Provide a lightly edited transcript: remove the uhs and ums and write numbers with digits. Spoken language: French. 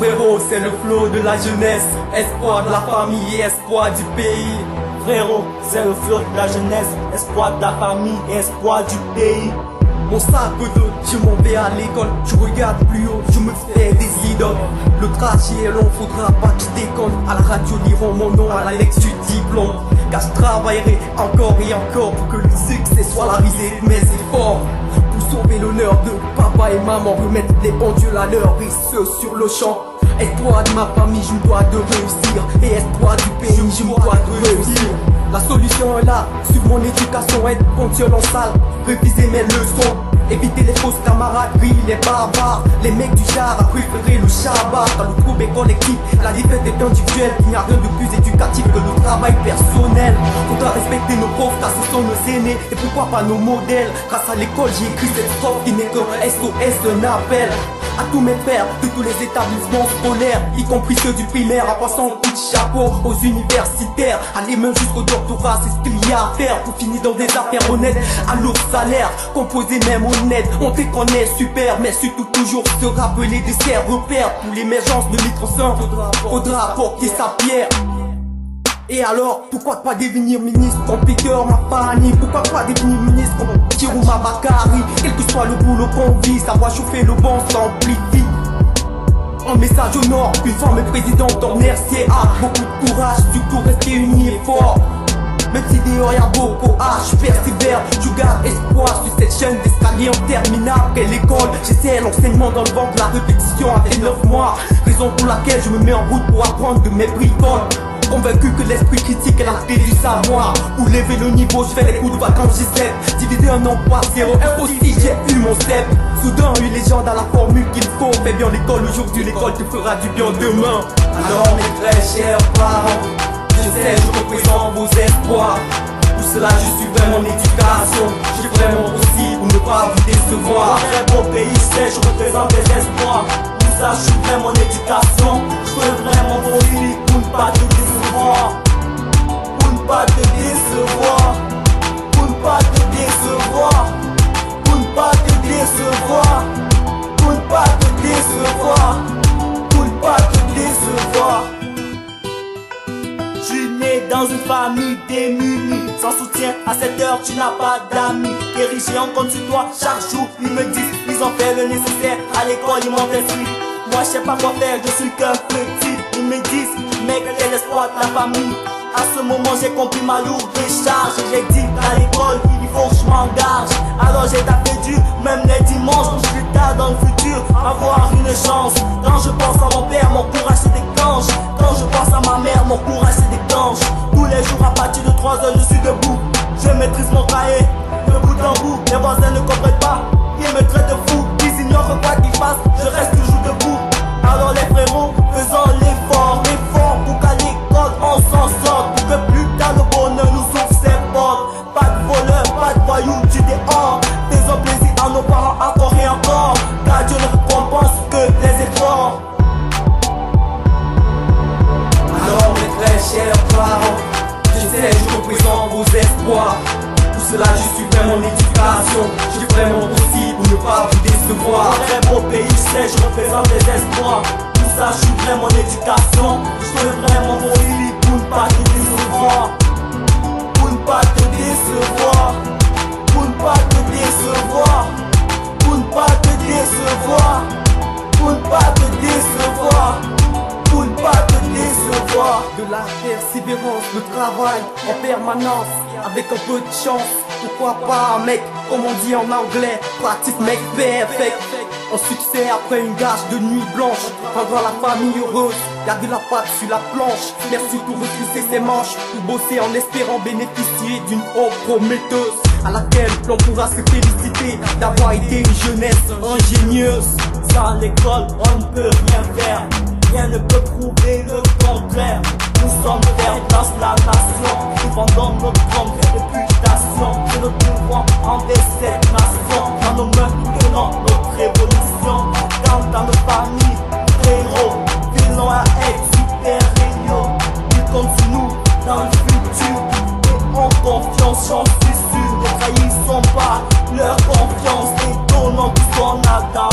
Frérot, c'est le flot de la jeunesse, espoir de la famille et espoir du pays. Frérot, c'est le flot de la jeunesse, espoir de la famille et espoir du pays. Mon sac d'eau, je m'en vais à l'école, je regarde plus haut, je me fais des idoles. Le trajet est long, faudra pas que je déconne. À la radio diront mon nom à l'annexe du diplôme. Car je travaillerai encore et encore pour que le succès soit la risée de mes efforts. Pour sauver l'honneur de papa et maman, remettre les pendules à l'heure et ce sur le champ. Espoir de ma famille, je me dois de réussir. Et espoir du pays, je me dois de réussir. La solution est là, suivre mon éducation, être ponctuel en salle, réviser mes leçons, éviter les fausses camaraderies, les barbares, les mecs du genre à préférer le Shabbat. Dans le trouble collectif, la défaite est individuelle, il n'y a rien de plus éducatif que le travail personnel. Faudra respecter nos profs car ce sont nos aînés, et pourquoi pas nos modèles. Grâce à l'école j'ai écrit cette strophe qui n'est qu'un SOS, un appel à tous mes pères de tous les établissements scolaires, y compris ceux du primaire, en passant au coup de chapeau aux universitaires. Aller même jusqu'au doctorat, c'est ce qu'il y a à faire pour finir dans des affaires honnêtes, à lourd salaire, composé même honnête. On sait qu'on est super, mais surtout toujours se rappeler de ses repères. Pour l'émergence de l'Itre-Saint, faudra apporter sa pierre. Et alors, pourquoi pas devenir ministre comme Peter Mafani? Pourquoi pas devenir ministre comme Thierry Mabakari? Quel que soit le boulot qu'on vit, savoir chauffer le bon s'amplifie. Un message au nord, une femme présidente en RCA. Beaucoup de courage, surtout rester unis et forts. Même si dehors y'a beaucoup je persévère, je garde espoir sur cette chaîne d'escalier interminable qu'est l'école. J'essaie l'enseignement dans le ventre, la répétition avec 9 mois. Raison pour laquelle je me mets en route pour apprendre de mes bricoles. Convaincu que l'esprit critique est la clé du savoir. Pour lever le niveau, je fais les coups de vacances, j'essaie diviser un an par zéro. Aussi j'ai eu mon step. Soudain une légende à la formule qu'il faut. Fais bien l'école aujourd'hui, l'école te fera du bien demain. Alors mes très chers parents, je sais, je représente vos espoirs. Pour cela je suivrai mon éducation. Je ferai mon possible pour ne pas vous décevoir. Très beau pays, je sais, je représente des espoirs. Pour ça je suivrai mon éducation. Je ferai mon possible pour ne pas te décevoir. Pour ne pas te décevoir. Pour ne pas te décevoir. Pour ne pas te décevoir. Pour ne pas te décevoir. Pour ne pas te décevoir. Je suis né dans une famille démunie. Sans soutien, à cette heure tu n'as pas d'amis. Érigé en compte sur toi chaque jour. Ils me disent, ils ont fait le nécessaire. À l'école ils m'ont instruit. Moi je sais pas quoi faire, je suis qu'un petit. Ils me disent, mec quel est l'espoir de la famille. À ce moment j'ai compris ma lourde charge. J'ai dit à l'école il faut que je m'engage. Alors j'ai tapé dur, même les dimanches. Pour plus tard dans le futur avoir une chance. Quand je pense à mon père, mon courage se déclenche. Quand je pense à ma mère, mon courage se déclenche. Tous les jours à partir de 3 heures je suis debout. Je maîtrise mon cahier, de bout en bout. Les voisins ne comprennent pas, ils me traitent de fou. Ils ignorent quoi qu'ils fassent, je reste toujours debout. Alors les frérots, faisons l'effort pour qu'à l'école on s'en sorte. Pour que plus tard le bonheur nous ouvre ses portes. Pas de voleur, pas de voyou, tu dehors. Faisons plaisir à nos parents encore et encore. Car Dieu ne récompense que les efforts. Alors mes très chers parents, je sais, je représente vos espoirs. Pour cela je suivrai mon éducation. Je ferai mon possible pour ne pas vous décevoir. Très beau pays, je sais, je représente des espoirs. Pour ça je suivrai mon éducation. Je ferai mon possible pour ne pas te décevoir. Pour ne pas te décevoir. Pour ne pas te décevoir. Pour ne pas te décevoir. Pour ne pas te décevoir. Pour ne pas te décevoir. De la persévérance, le travail en permanence. Avec un peu de chance, pourquoi pas mec, comme on dit en anglais, practice make perfect. Un succès après une gage de nuit blanche, rendre la famille heureuse, y'a de la pâte sur la planche. Merci pour retrousser ses manches, pour bosser en espérant bénéficier d'une offre prometteuse, à laquelle l'on pourra se féliciter d'avoir été une jeunesse ingénieuse. Sans l'école on ne peut rien faire, rien ne peut prouver le contraire. Nous sommes pères dans la nation, nous vendons notre grande réputation. C'est notre devoir envers cette nation. Dans nos mains, nous tenons notre révolution. Dans nos familles, héros, violons à être super-héros. Ils comptent sur nous dans le futur. Et en confiance, j'en suis sûr. Ne trahissons pas leur confiance et donnons tout ce qu'on a dans